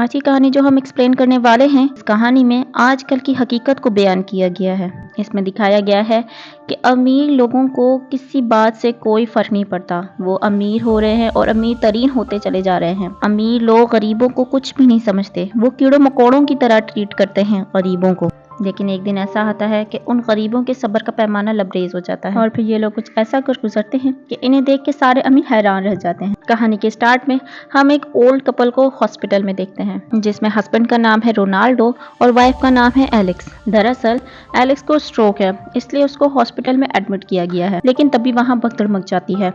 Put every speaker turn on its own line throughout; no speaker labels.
आज की कहानी जो हम एक्सप्लेन करने वाले हैं, इस कहानी में आजकल की हकीकत को बयान किया गया है। इसमें दिखाया गया है कि अमीर लोगों को किसी बात से कोई फर्क नहीं पड़ता। वो अमीर हो रहे हैं और अमीर तरीन होते चले जा रहे हैं। अमीर लोग गरीबों को कुछ भी नहीं समझते, वो कीड़ों मकोड़ों की तरह ट्रीट करते हैं गरीबों को। लेकिन एक दिन ऐसा आता है कि उन गरीबों के सब्र का पैमाना लबरेज हो जाता है और फिर ये लोग कुछ ऐसा कर गुजरते हैं कि इन्हें देख के सारे अमीर हैरान रह जाते हैं। कहानी के स्टार्ट में हम एक ओल्ड कपल को हॉस्पिटल में देखते हैं, जिसमें हस्बैंड का नाम है रोनाल्डो और वाइफ का नाम है एलेक्स। दरअसल एलेक्स को स्ट्रोक है, इसलिए उसको हॉस्पिटल में एडमिट किया गया है। लेकिन तभी वहाँ भगदड़ मच जाती है,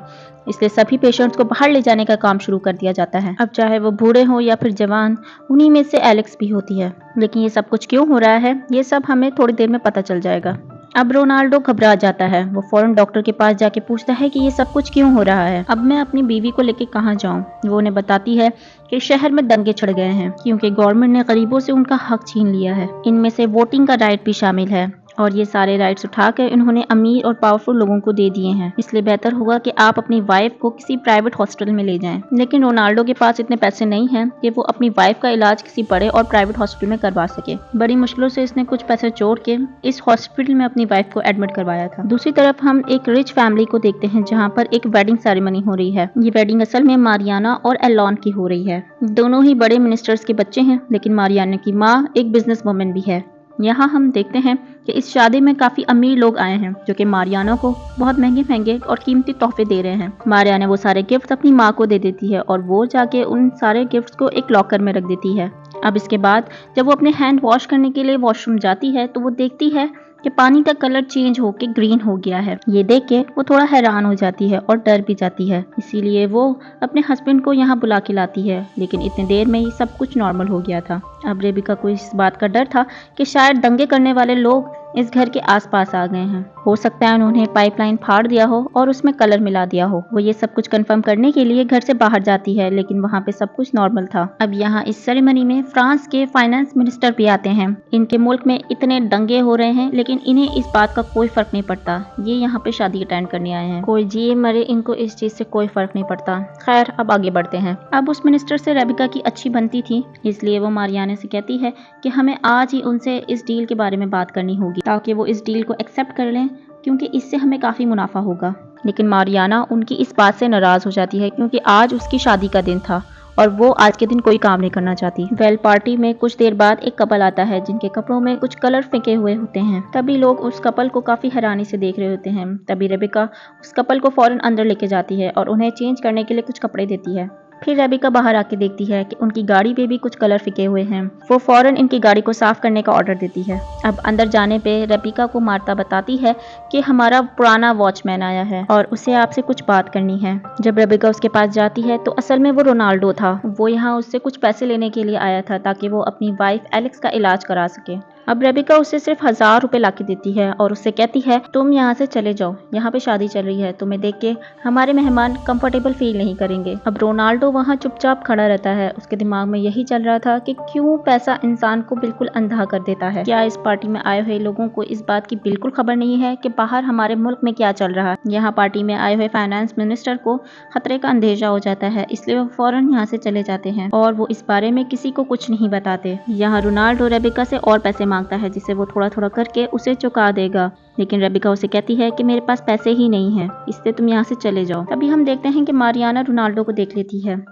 इसलिए सभी पेशेंट्स को बाहर ले जाने का काम शुरू कर दिया जाता है। अब चाहे वो बूढ़े हो या फिर जवान, उन्हीं में से एलेक्स भी होती है। लेकिन ये सब कुछ क्यों हो रहा है, ये सब हमें थोड़ी देर में पता चल जाएगा। अब रोनाल्डो घबरा जाता है। वो फौरन डॉक्टर के पास जाके पूछता है कि ये सब कुछ क्यों हो रहा है, अब मैं अपनी बीवी को लेके कहाँ जाऊँ। वो उन्हें बताती है कि शहर में दंगे छिड़ गए हैं क्योंकि गवर्नमेंट ने गरीबों से उनका हक छीन लिया है। इनमें से वोटिंग का राइट भी शामिल है और ये सारे राइट्स उठाकर इन्होंने अमीर और पावरफुल लोगों को दे दिए हैं। इसलिए बेहतर होगा कि आप अपनी वाइफ को किसी प्राइवेट हॉस्पिटल में ले जाएं। लेकिन रोनाल्डो के पास इतने पैसे नहीं हैं कि वो अपनी वाइफ का इलाज किसी बड़े और प्राइवेट हॉस्पिटल में करवा सके। बड़ी मुश्किलों से इसने कुछ पैसे जोड़ के इस हॉस्पिटल में अपनी वाइफ को एडमिट करवाया था। दूसरी तरफ हम एक रिच फैमिली को देखते हैं जहाँ पर एक वेडिंग सेरेमनी हो रही है। ये वेडिंग असल में मारियाना और एलॉन की हो रही है। दोनों ही बड़े मिनिस्टर्स के बच्चे हैं, लेकिन मारियाना की माँ एक बिजनेस वुमन भी है। यहाँ हम देखते हैं कि इस शादी में काफी अमीर लोग आए हैं जो कि मारियाना को बहुत महंगे महंगे और कीमती तोहफे दे रहे हैं। मारियाना वो सारे गिफ्ट अपनी माँ को दे देती है और वो जाके उन सारे गिफ्ट्स को एक लॉकर में रख देती है। अब इसके बाद जब वो अपने हैंड वॉश करने के लिए वॉशरूम जाती है तो वो देखती है कि पानी का कलर चेंज होके ग्रीन हो गया है। ये देख के वो थोड़ा हैरान हो जाती है और डर भी जाती है। इसीलिए वो अपने हस्बैंड को यहाँ बुला के लाती है, लेकिन इतनी देर में ही सब कुछ नॉर्मल हो गया था। अब रेबिका को इस बात का डर था कि शायद दंगे करने वाले लोग इस घर के आसपास आ गए हैं। हो सकता है उन्होंने पाइपलाइन फाड़ दिया हो और उसमें कलर मिला दिया हो। वो ये सब कुछ कंफर्म करने के लिए घर से बाहर जाती है, लेकिन वहाँ पे सब कुछ नॉर्मल था। अब यहाँ इस सेरेमनी में फ्रांस के फाइनेंस मिनिस्टर भी आते हैं। इनके मुल्क में इतने दंगे हो रहे हैं लेकिन इन्हें इस बात का कोई फर्क नहीं पड़ता। ये यहाँ पे शादी अटेंड करने आए हैं, कोई जिए मरे इनको इस चीज से कोई फर्क नहीं पड़ता। खैर अब आगे बढ़ते हैं। अब उस मिनिस्टर से रेबिका की अच्छी बनती थी, इसलिए वो मारियाना से कहती है कि हमें आज ही उनसे इस डील के बारे में बात करनी होगी ताकि वो इस डील को एक्सेप्ट कर लें, क्योंकि इससे हमें काफ़ी मुनाफा होगा। लेकिन मारियाना उनकी इस बात से नाराज़ हो जाती है क्योंकि आज उसकी शादी का दिन था और वो आज के दिन कोई काम नहीं करना चाहती। वेल पार्टी में कुछ देर बाद एक कपल आता है जिनके कपड़ों में कुछ कलर फेंके हुए होते हैं। तभी लोग उस कपल को काफ़ी हैरानी से देख रहे होते हैं। तभी रेबिका उस कपल को फौरन अंदर लेके जाती है और उन्हें चेंज करने के लिए कुछ कपड़े देती है। फिर रेबिका बाहर आके देखती है कि उनकी गाड़ी पे भी कुछ कलर फिके हुए हैं। वो फौरन इनकी गाड़ी को साफ करने का ऑर्डर देती है। अब अंदर जाने पे रेबिका को मार्ता बताती है कि हमारा पुराना वॉचमैन आया है और उसे आपसे कुछ बात करनी है। जब रेबिका उसके पास जाती है तो असल में वो रोनाल्डो था। वो यहाँ उससे कुछ पैसे लेने के लिए आया था ताकि वो अपनी वाइफ एलेक्स का इलाज करा सके। अब रेबिका उसे सिर्फ 1000 रुपए लाके देती है और उससे कहती है तुम यहाँ से चले जाओ, यहाँ पे शादी चल रही है, तुम्हें देख के हमारे मेहमान कंफर्टेबल फील नहीं करेंगे। अब रोनाल्डो वहाँ चुपचाप खड़ा रहता है। उसके दिमाग में यही चल रहा था कि क्यों पैसा इंसान को बिल्कुल अंधा कर देता है। क्या इस पार्टी में आए हुए लोगों को इस बात की बिल्कुल खबर नहीं है कि बाहर हमारे मुल्क में क्या चल रहा है। यहाँ पार्टी में आए हुए फाइनेंस मिनिस्टर को खतरे का अंदेशा हो जाता है, इसलिए वो फौरन यहाँ से चले जाते हैं और वो इस बारे में किसी को कुछ नहीं बताते। यहाँ रोनाल्डो रेबिका से और पैसे मांगता है जिसे वो थोड़ा थोड़ा करके उसे चुका देगा, लेकिन रेबिका उसे कहती है कि मेरे पास पैसे ही नहीं है, इसलिए तुम यहाँ से चले जाओ। तभी हम देखते हैं कि मारियाना रोनाल्डो को देख लेती है।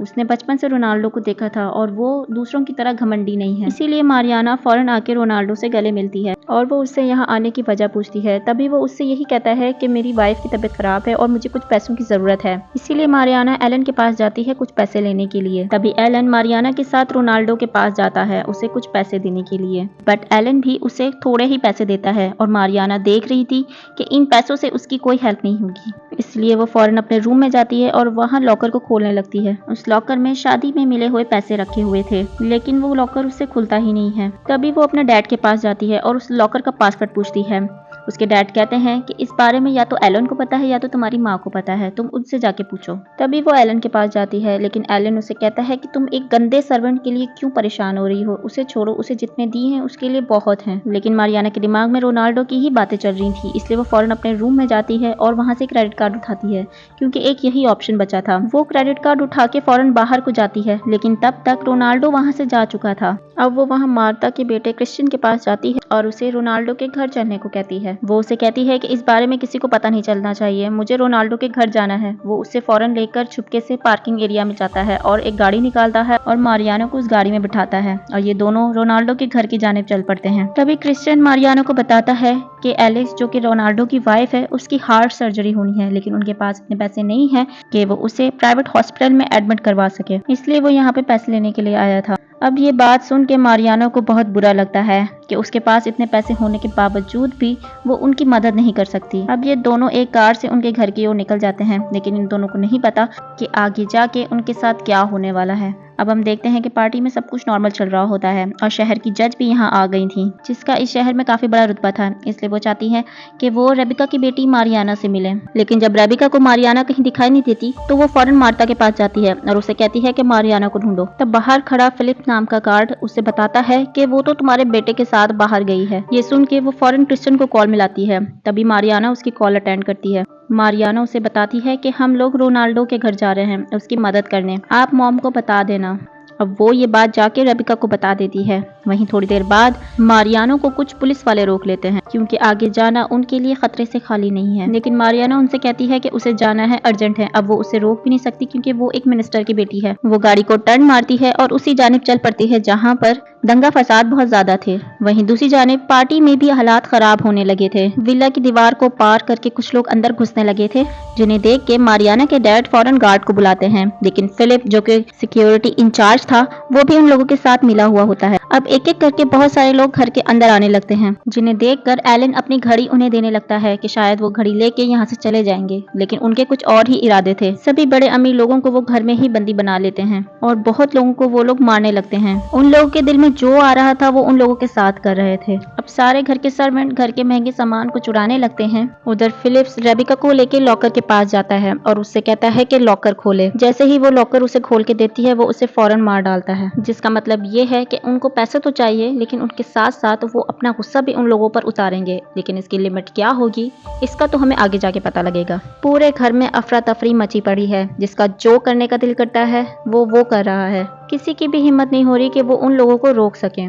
उसने बचपन से रोनाल्डो को देखा था और वो दूसरों की तरह घमंडी नहीं है, इसीलिए मारियाना फौरन आके रोनाल्डो से गले मिलती है और वो उससे यहाँ आने की वजह पूछती है। तभी वो उससे यही कहता है कि मेरी वाइफ की तबीयत खराब है और मुझे कुछ पैसों की जरूरत है, इसीलिए मारियाना एलन के पास जाती है कुछ पैसे लेने के लिए। तभी एलन मारियाना के साथ रोनाल्डो के पास जाता है उसे कुछ पैसे देने के लिए, बट एलन भी उसे थोड़े ही पैसे देता है और मारियाना देख रही थी कि इन पैसों से उसकी कोई हेल्प नहीं होगी, इसलिए वो फौरन अपने रूम में जाती है और वहाँ लॉकर को खोलने लगती है। उस लॉकर में शादी में मिले हुए पैसे रखे हुए थे, लेकिन वो लॉकर उससे खुलता ही नहीं है। तभी वो अपने डैड के पास जाती है और उस लॉकर का पासवर्ड पूछती है। उसके डैड कहते हैं कि इस बारे में या तो एलन को पता है या तो तुम्हारी माँ को पता है, तुम उनसे जाके पूछो। तभी वो एलन के पास जाती है, लेकिन एलन उसे कहता है कि तुम एक गंदे सर्वेंट के लिए क्यों परेशान हो रही हो, उसे छोड़ो, उसे जितने दिए हैं उसके लिए बहुत हैं। लेकिन मारियाना के दिमाग में रोनाल्डो की ही बातें चल रही थी, इसलिए वो फौरन अपने रूम में जाती है और वहां से क्रेडिट कार्ड उठाती है, क्योंकि एक यही ऑप्शन बचा था। वो क्रेडिट कार्ड उठा के फौरन बाहर को जाती है, लेकिन तब तक रोनाल्डो वहां से जा चुका था। अब वो वहां मार्ता के बेटे क्रिश्चियन के पास जाती है और उसे रोनाल्डो के घर चलने को कहती है। वो उसे कहती है कि इस बारे में किसी को पता नहीं चलना चाहिए, मुझे रोनाल्डो के घर जाना है। वो उसे फौरन लेकर छुपके से पार्किंग एरिया में जाता है और एक गाड़ी निकालता है और मारियानो को उस गाड़ी में बिठाता है और ये दोनों रोनाल्डो के घर की जानिब चल पड़ते हैं। तभी क्रिश्चियन मारियानो को बताता है कि एलेक्स, जो कि रोनाल्डो की वाइफ है, उसकी हार्ट सर्जरी होनी है, लेकिन उनके पास इतने पैसे नहीं है कि वो उसे प्राइवेट हॉस्पिटल में एडमिट करवा सके, इसलिए वो यहाँ पे पैसे लेने के लिए आया था। अब ये बात सुन के मारियानो को बहुत बुरा लगता है कि उसके पास इतने पैसे होने के बावजूद भी वो उनकी मदद नहीं कर सकती। अब ये दोनों एक कार से उनके घर की ओर निकल जाते हैं, लेकिन इन दोनों को नहीं पता कि आगे जाके उनके साथ क्या होने वाला है। अब हम देखते हैं कि पार्टी में सब कुछ नॉर्मल चल रहा होता है और शहर की जज भी यहाँ आ गई थी, जिसका इस शहर में काफी बड़ा रुतबा था, इसलिए वो चाहती है कि वो रेबिका की बेटी मारियाना से मिले। लेकिन जब रेबिका को मारियाना कहीं दिखाई नहीं देती तो वो फौरन मार्ता के पास जाती है और उसे कहती है कि मारियाना को ढूंढो। तब बाहर खड़ा फिलिप नाम का गार्ड उसे बताता है कि वो तो तुम्हारे बेटे के साथ बाहर गई है। ये सुन के वो फौरन क्रिश्चियन को कॉल मिलाती है। तभी मारियाना उसकी कॉल अटेंड करती है। मारियाना उसे बताती है कि हम लोग रोनाल्डो के घर जा रहे हैं उसकी मदद करने, आप मॉम को बता देना। अब वो ये बात जाके रेबिका को बता देती है। वहीं थोड़ी देर बाद मारियानो को कुछ पुलिस वाले रोक लेते हैं, क्योंकि आगे जाना उनके लिए खतरे से खाली नहीं है। लेकिन मारियाना उनसे कहती है कि उसे जाना है, अर्जेंट है। अब वो उसे रोक भी नहीं सकती क्योंकि वो एक मिनिस्टर की बेटी है। वो गाड़ी को टर्न मारती है और उसी जानिब चल पड़ती है जहाँ पर दंगा फसाद बहुत ज्यादा थे। वहीं दूसरी जानिब पार्टी में भी हालात खराब होने लगे थे। विला की दीवार को पार करके कुछ लोग अंदर घुसने लगे थे, जिन्हें देख के मारियाना के डैड फौरन गार्ड को बुलाते हैं। लेकिन फिलिप, जो कि सिक्योरिटी इंचार्ज था, वो भी उन लोगों के साथ मिला हुआ होता है। अब एक एक करके बहुत सारे लोग घर के अंदर आने लगते हैं, जिन्हें देखकर एलन अपनी घड़ी उन्हें देने लगता है कि शायद वो घड़ी लेके यहाँ से चले जाएंगे, लेकिन उनके कुछ और ही इरादे थे। सभी बड़े अमीर लोगों को वो घर में ही बंदी बना लेते हैं और बहुत लोगों को वो लोग मारने लगते हैं। उन लोगों के दिल में जो आ रहा था वो उन लोगों के साथ कर रहे थे। अब सारे घर के सर्वेंट घर के महंगे सामान को चुराने लगते हैं। उधर फिलिप्स रेबिका को लेके लॉकर के पास जाता है और उससे कहता है कि लॉकर खोले। जैसे ही वो लॉकर उसे खोल के देती है, वो उसे फौरन मार डालता है, जिसका मतलब ये है कि उनको पैसे तो चाहिए, लेकिन उनके साथ साथ वो अपना गुस्सा भी उन लोगों पर उतारेंगे। लेकिन इसकी लिमिट क्या होगी, इसका तो हमें आगे जाके पता लगेगा। पूरे घर में अफरा तफरी मची पड़ी है, जिसका जो करने का दिल करता है वो कर रहा है। किसी की भी हिम्मत नहीं हो रही कि वो उन लोगों को रोक सके।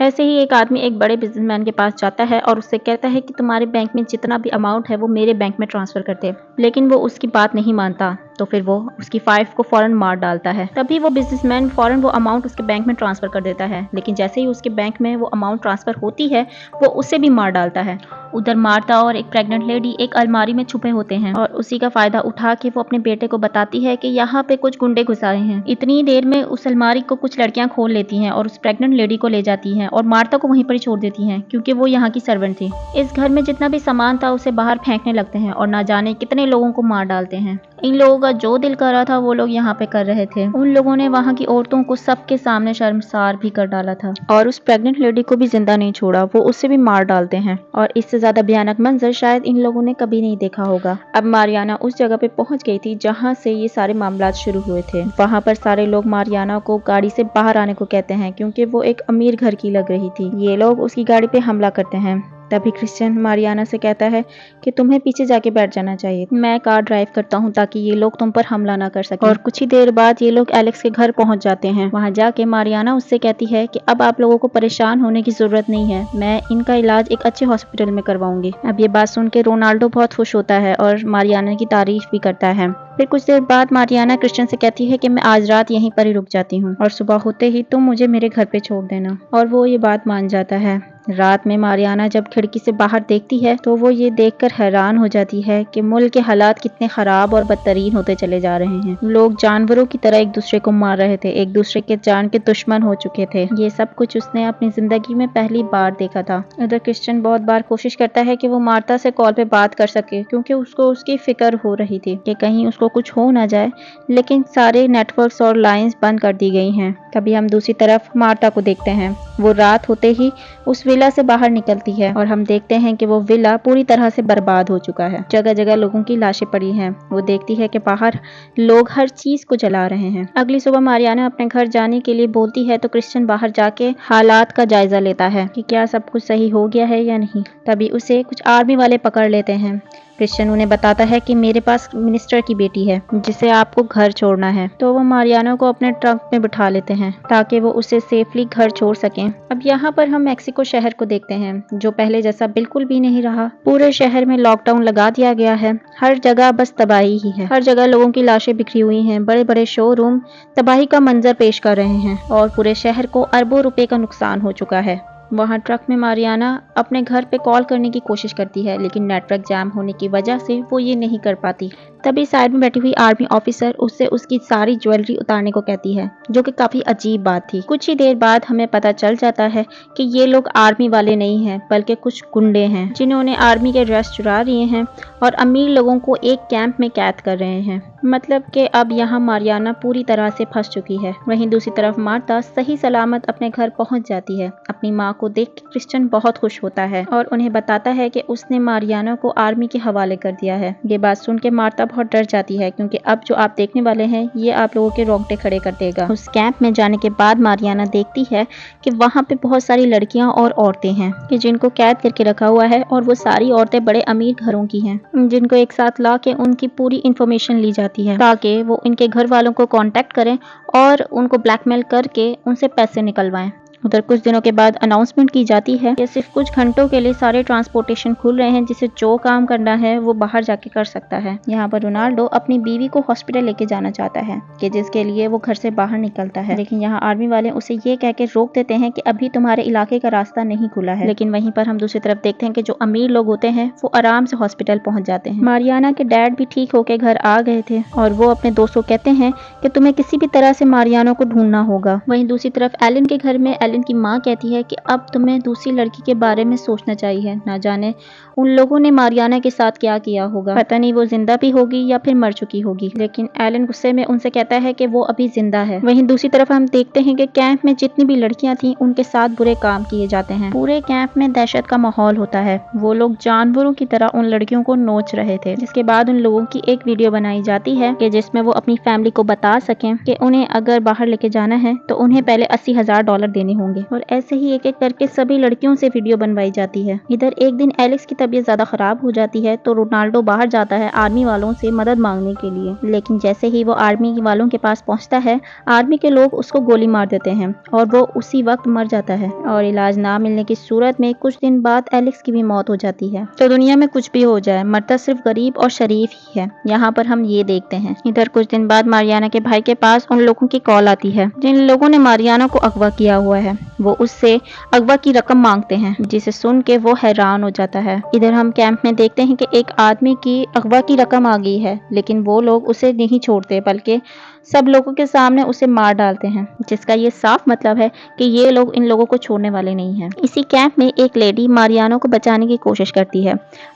ऐसे ही एक आदमी एक बड़े बिजनेसमैन के पास जाता है और उससे कहता है कि तुम्हारे बैंक में जितना भी अमाउंट है वो मेरे बैंक में ट्रांसफर कर दे, लेकिन वो उसकी बात नहीं मानता। तो फिर वो उसकी वाइफ को फौरन मार डालता है। तभी वो बिजनेसमैन फौरन वो अमाउंट उसके बैंक में ट्रांसफर कर देता है, लेकिन जैसे ही उसके बैंक में वो अमाउंट ट्रांसफर होती है, वो उसे भी मार डालता है। उधर मार्ता और एक प्रेग्नेंट लेडी एक अलमारी में छुपे होते हैं और उसी का फायदा उठा के वो अपने बेटे को बताती है कि यहाँ पे कुछ गुंडे घुस आए हैं। इतनी देर में उस अलमारी को कुछ लड़कियां खोल लेती हैं और उस प्रेग्नेंट लेडी को ले जाती हैं और मार्ता को वहीं पर ही छोड़ देती हैं, क्योंकि वो यहाँ की सर्वेंट थी। इस घर में जितना भी सामान था उसे बाहर फेंकने लगते हैं और ना जाने कितने लोगों को मार डालते हैं। इन लोगों का जो दिल कर रहा था वो लोग यहाँ पे कर रहे थे। उन लोगों ने वहाँ की औरतों को सबके सामने शर्मसार भी कर डाला था और उस प्रेग्नेंट लेडी को भी जिंदा नहीं छोड़ा, वो उससे भी मार डालते हैं। और इससे ज्यादा भयानक मंजर शायद इन लोगों ने कभी नहीं देखा होगा। अब मारियाना उस जगह पे पहुंच गई थी जहाँ से ये सारे मामला शुरू हुए थे। वहाँ पर सारे लोग मारियाना को गाड़ी से बाहर आने को कहते हैं, क्योंकि वो एक अमीर घर की लग रही थी। ये लोग उसकी गाड़ी पे हमला करते हैं। तभी क्रिश्चियन मारियाना से कहता है कि तुम्हें पीछे जाके बैठ जाना चाहिए, मैं कार ड्राइव करता हूँ ताकि ये लोग तुम पर हमला ना कर सके। और कुछ ही देर बाद ये लोग एलेक्स के घर पहुंच जाते हैं। वहां जाके मारियाना उससे कहती है कि अब आप लोगों को परेशान होने की जरूरत नहीं है, मैं इनका इलाज एक अच्छे हॉस्पिटल में करवाऊंगी। अब ये बात सुन के रोनाल्डो बहुत खुश होता है और मारियाना की तारीफ भी करता है। फिर कुछ देर बाद मारियाना क्रिश्चियन से कहती है कि मैं आज रात यहीं पर ही रुक जाती हूँ और सुबह होते ही तुम मुझे मेरे घर पे छोड़ देना। और वो ये बात मान जाता है। रात में मारियाना जब खिड़की से बाहर देखती है तो वो ये देखकर हैरान हो जाती है कि मुल्क के हालात कितने खराब और बदतरीन होते चले जा रहे हैं। लोग जानवरों की तरह एक दूसरे को मार रहे थे, एक दूसरे के जान के दुश्मन हो चुके थे। ये सब कुछ उसने अपनी जिंदगी में पहली बार देखा था। उधर क्रिश्चियन बहुत बार कोशिश करता है कि वो मार्ता से कॉल पे बात कर सके, क्योंकि उसको उसकी फिक्र हो रही थी कि कहीं उसको कुछ हो ना जाए, लेकिन सारे नेटवर्क्स और लाइंस बंद कर दी गई हैं। तभी हम दूसरी तरफ मार्ता को देखते हैं। वो रात होते ही उस विला से बाहर निकलती है और हम देखते हैं कि वो विला पूरी तरह से बर्बाद हो चुका है। जगह जगह लोगों की लाशें पड़ी हैं। वो देखती है कि बाहर लोग हर चीज को जला रहे हैं। अगली सुबह मारियाना अपने घर जाने के लिए बोलती है तो क्रिश्चियन बाहर जाके हालात का जायजा लेता है कि क्या सब कुछ सही हो गया है या नहीं। तभी उसे कुछ आर्मी वाले पकड़ लेते हैं। क्रिश्चियन उन्हें बताता है कि मेरे पास मिनिस्टर की बेटी है जिसे आपको घर छोड़ना है। तो वो मारियाना को अपने ट्रक में बिठा लेते हैं ताकि वो उसे सेफली घर छोड़ सकें। अब यहाँ पर हम मेक्सिको शहर को देखते हैं जो पहले जैसा बिल्कुल भी नहीं रहा। पूरे शहर में लॉकडाउन लगा दिया गया है। हर जगह बस तबाही ही है। हर जगह लोगों की लाशें बिखरी हुई हैं। बड़े बड़े शोरूम तबाही का मंजर पेश कर रहे हैं और पूरे शहर को अरबों रुपए का नुकसान हो चुका है। वहाँ ट्रक में मारियाना अपने घर पे कॉल करने की कोशिश करती है लेकिन नेटवर्क जाम होने की वजह से वो ये नहीं कर पाती। तभी साइड में बैठी हुई आर्मी ऑफिसर उससे उसकी सारी ज्वेलरी उतारने को कहती है जो कि काफी अजीब बात थी। कुछ ही देर बाद हमें पता चल जाता है कि ये लोग आर्मी वाले नहीं हैं बल्कि कुछ गुंडे हैं जिन्होंने आर्मी के ड्रेस चुरा लिए हैं और अमीर लोगों को एक कैंप में कैद कर रहे हैं। मतलब कि अब यहाँ मारियाना पूरी तरह से फंस चुकी है। वहीं दूसरी तरफ मार्ता सही सलामत अपने घर पहुंच जाती है। अपनी माँ को देख के क्रिश्चियन बहुत खुश होता है और उन्हें बताता है कि उसने मारियाना को आर्मी के हवाले कर दिया है। ये बात सुन के मार्ता बहुत डर जाती है क्योंकि अब जो आप देखने वाले हैं ये आप लोगों के रोंगटे खड़े कर देगा। उस कैंप में जाने के बाद मारियाना देखती है कि वहाँ पे बहुत सारी लड़कियां और औरतें हैं कि जिनको कैद करके रखा हुआ है और वो सारी औरतें बड़े अमीर घरों की हैं जिनको एक साथ ला के उनकी पूरी इंफॉर्मेशन ली जाती है ताकि वो इनके घर वालों को कांटेक्ट करें और उनको ब्लैकमेल करके उनसे पैसे निकलवाएं। उधर कुछ दिनों के बाद अनाउंसमेंट की जाती है कि सिर्फ कुछ घंटों के लिए सारे ट्रांसपोर्टेशन खुल रहे हैं जिसे जो काम करना है वो बाहर जाके कर सकता है। यहाँ पर रोनाल्डो अपनी बीवी को हॉस्पिटल लेके जाना चाहता है कि जिसके लिए वो घर से बाहर निकलता है लेकिन यहाँ आर्मी वाले उसे ये कह के रोक देते हैं कि अभी तुम्हारे इलाके का रास्ता नहीं खुला है। लेकिन वहीं पर हम दूसरी तरफ देखते हैं कि जो अमीर लोग होते हैं वो आराम से हॉस्पिटल पहुंच जाते हैं। मारियाना के डैड भी ठीक होके घर आ गए थे और वो अपने दोस्तों को कहते हैं कि तुम्हें किसी भी तरह से मारियाना को ढूंढना होगा। वहीं दूसरी तरफ एलन के घर में एलन की माँ कहती है कि अब तुम्हें दूसरी लड़की के बारे में सोचना चाहिए। ना जाने उन लोगों ने मारियाना के साथ क्या किया होगा। पता नहीं वो जिंदा भी होगी या फिर मर चुकी होगी। लेकिन एलन गुस्से में उनसे कहता है कि वो अभी जिंदा है। वहीं दूसरी तरफ हम देखते हैं कि कैंप में जितनी भी लड़कियां थीं उनके साथ बुरे काम किए जाते हैं। पूरे कैंप में दहशत का माहौल होता है। वो लोग जानवरों की तरह उन लड़कियों को नोच रहे थे। जिसके बाद उन लोगों की एक वीडियो बनाई जाती है कि जिसमें वो अपनी फैमिली को बता सकें कि उन्हें अगर बाहर लेके जाना है तो उन्हें पहले $80,000 देने होंगे। और ऐसे ही एक एक करके सभी लड़कियों से वीडियो बनवाई जाती है। इधर एक दिन एलेक्स की तबीयत ज्यादा खराब हो जाती है तो रोनाल्डो बाहर जाता है आर्मी वालों से मदद मांगने के लिए। लेकिन जैसे ही वो आर्मी वालों के पास पहुंचता है आर्मी के लोग उसको गोली मार देते हैं और वो उसी वक्त मर जाता है। और इलाज ना मिलने की सूरत में कुछ दिन बाद एलेक्स की भी मौत हो जाती है। तो दुनिया में कुछ भी हो जाए मरता सिर्फ गरीब और शरीफ ही है। यहाँ पर हम ये देखते हैं। इधर कुछ दिन बाद मारियाना के भाई के पास उन लोगों की कॉल आती है जिन लोगों ने मारियाना को अगवा किया हुआ है। वो उससे अगवा की रकम मांगते हैं जिसे सुन के वो हैरान हो जाता है। इधर हम कैंप में देखते हैं कि एक आदमी की अगवा की रकम आ गई है लेकिन वो लोग उसे नहीं छोड़ते बल्कि सब लोगों के सामने उसे मार डालते हैं जिसका ये साफ मतलब है कि ये लोग इन लोगों को छोड़ने वाले नहीं हैं। इसी कैंप में एक लेडी मारियाना को बचाने की कोशिश करती है।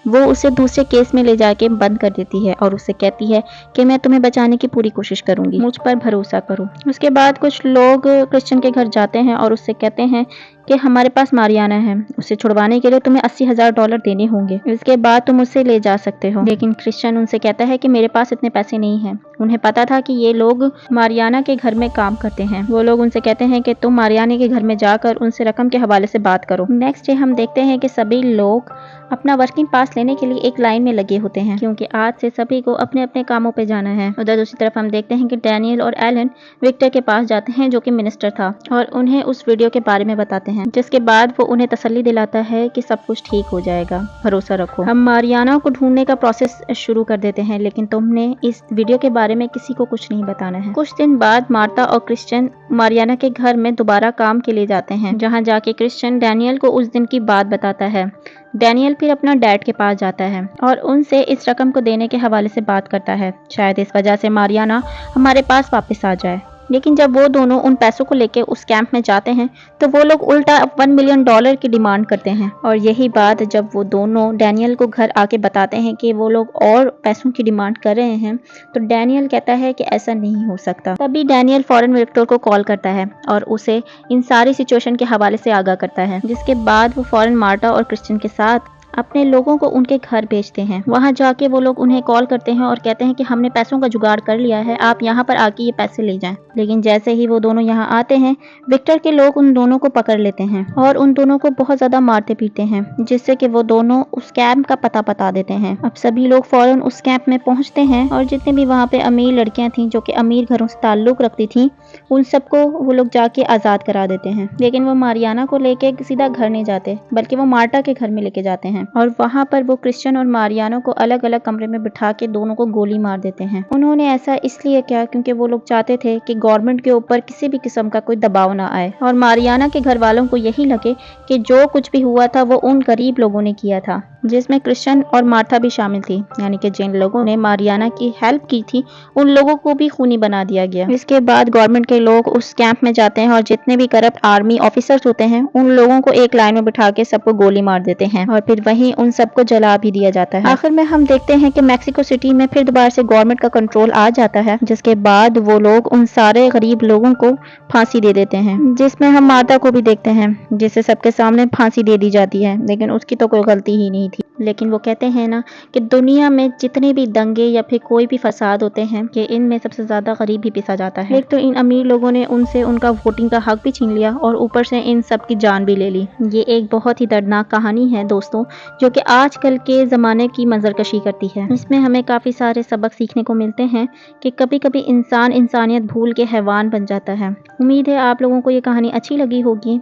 वो उसे दूसरे केस में ले जाके बंद कर देती है और उससे कहती है कि मैं तुम्हें बचाने की पूरी कोशिश करूंगी, मुझ पर भरोसा करो। उसके बाद कुछ लोग क्रिश्चियन के घर जाते हैं और उससे कहते हैं कि हमारे पास मारियाना है, उसे छुड़वाने के लिए तुम्हें $80,000 देने होंगे, इसके बाद तुम उसे ले जा सकते हो। लेकिन क्रिश्चियन उनसे कहता है कि मेरे पास इतने पैसे नहीं हैं। उन्हें पता था कि ये लोग मारियाना के घर में काम करते हैं। वो लोग उनसे कहते हैं कि तुम मारियाना के घर में जाकर उनसे रकम के हवाले से बात करो। नेक्स्ट डे हम देखते हैं कि सभी लोग अपना वर्किंग पास लेने के लिए एक लाइन में लगे होते हैं क्योंकि आज से सभी को अपने अपने कामों पे जाना है। उधर दूसरी तरफ हम देखते हैं कि डैनियल और एलन विक्टर के पास जाते हैं जो कि मिनिस्टर था और उन्हें उस वीडियो के बारे में बताते हैं जिसके बाद वो उन्हें तसल्ली दिलाता है कि सब कुछ ठीक हो जाएगा, भरोसा रखो। हम मारियाना को ढूंढने का प्रोसेस शुरू कर देते हैं लेकिन तुमने इस वीडियो के बारे में किसी को कुछ नहीं बताना है। कुछ दिन बाद मार्ता और क्रिश्चियन मारियाना के घर में दोबारा काम के लिए जाते हैं जहाँ जाके क्रिश्चियन डैनियल को उस दिन की बात बताता है। डैनियल फिर अपना डैड के पास जाता है और उनसे इस रकम को देने के हवाले से बात करता है। शायद इस वजह से मारियाना हमारे पास वापस आ जाए। लेकिन जब वो दोनों उन पैसों को लेके उस कैंप में जाते हैं तो वो लोग उल्टा $1 मिलियन की डिमांड करते हैं। और यही बात जब वो दोनों डैनियल को घर आके बताते हैं कि वो लोग और पैसों की डिमांड कर रहे हैं, तो डैनियल कहता है कि ऐसा नहीं हो सकता। तभी डैनियल फौरन विक्टर को कॉल करता है और उसे इन सारी सिचुएशन के हवाले से आगाह करता है, जिसके बाद वो फौरन मार्टा और क्रिश्चियन के साथ अपने लोगों को उनके घर भेजते हैं। वहां जाके वो लोग उन्हें कॉल करते हैं और कहते हैं कि हमने पैसों का जुगाड़ कर लिया है, आप यहाँ पर आके ये पैसे ले जाएं। लेकिन जैसे ही वो दोनों यहाँ आते हैं, विक्टर के लोग उन दोनों को पकड़ लेते हैं और उन दोनों को बहुत ज्यादा मारते पीटते हैं, जिससे कि वो दोनों उस कैंप का पता बता देते हैं। अब सभी लोग फौरन उस कैंप में पहुंचते हैं और जितने भी वहाँ पे अमीर लड़कियां थीं जो कि अमीर घरों से ताल्लुक रखती थीं, उन सबको वो लोग जाके आज़ाद करा देते हैं। लेकिन वो मारियाना को लेके सीधा घर नहीं जाते, बल्कि वो मार्टा के घर में लेके जाते हैं और वहाँ पर वो क्रिश्चियन और मारियाना को अलग अलग कमरे में बिठा के दोनों को गोली मार देते हैं। उन्होंने ऐसा इसलिए किया क्योंकि वो लोग चाहते थे कि गवर्नमेंट के ऊपर किसी भी किस्म का कोई दबाव ना आए और मारियाना के घर वालों को यही लगे कि जो कुछ भी हुआ था वो उन गरीब लोगों ने किया था, जिसमें क्रिश्चियन और मार्था भी शामिल थी। यानी कि जिन लोगों ने मारियाना की हेल्प की थी उन लोगों को भी खूनी बना दिया गया। इसके बाद गवर्नमेंट के लोग उस कैंप में जाते हैं और जितने भी करप्ट आर्मी ऑफिसर्स होते हैं उन लोगों को एक लाइन में बिठा के सबको गोली मार देते हैं और फिर वहीं उन सबको जला भी दिया जाता है। आखिर में हम देखते हैं कि मैक्सिको सिटी में फिर दोबारा से गवर्नमेंट का कंट्रोल आ जाता है, जिसके बाद वो लोग उन सारे गरीब लोगों को फांसी दे देते हैं, जिसमें हम मार्था को भी देखते हैं जिसे सबके सामने फांसी दे दी जाती है, लेकिन उसकी तो कोई गलती ही नहीं थी। लेकिन वो कहते हैं ना कि दुनिया में जितने भी दंगे या फिर कोई भी फसाद होते हैं कि इनमें सबसे ज्यादा गरीब ही पिसा जाता है। एक तो इन अमीर लोगों ने उनसे उनका वोटिंग का हक भी छीन लिया और ऊपर से इन सब की जान भी ले ली। ये एक बहुत ही दर्दनाक कहानी है दोस्तों, जो कि आजकल के ज़माने की मंजरकशी करती है। इसमें हमें काफ़ी सारे सबक सीखने को मिलते हैं कि कभी कभी इंसान इंसानियत भूल के हैवान बन जाता है। उम्मीद है आप लोगों को ये कहानी अच्छी लगी होगी।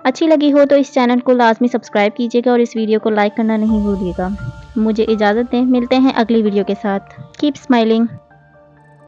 अच्छी लगी हो तो इस चैनल को लाजमी सब्सक्राइब कीजिएगा और इस वीडियो को लाइक करना नहीं भूलिएगा। मुझे इजाज़त दें, मिलते हैं अगली वीडियो के साथ। Keep smiling.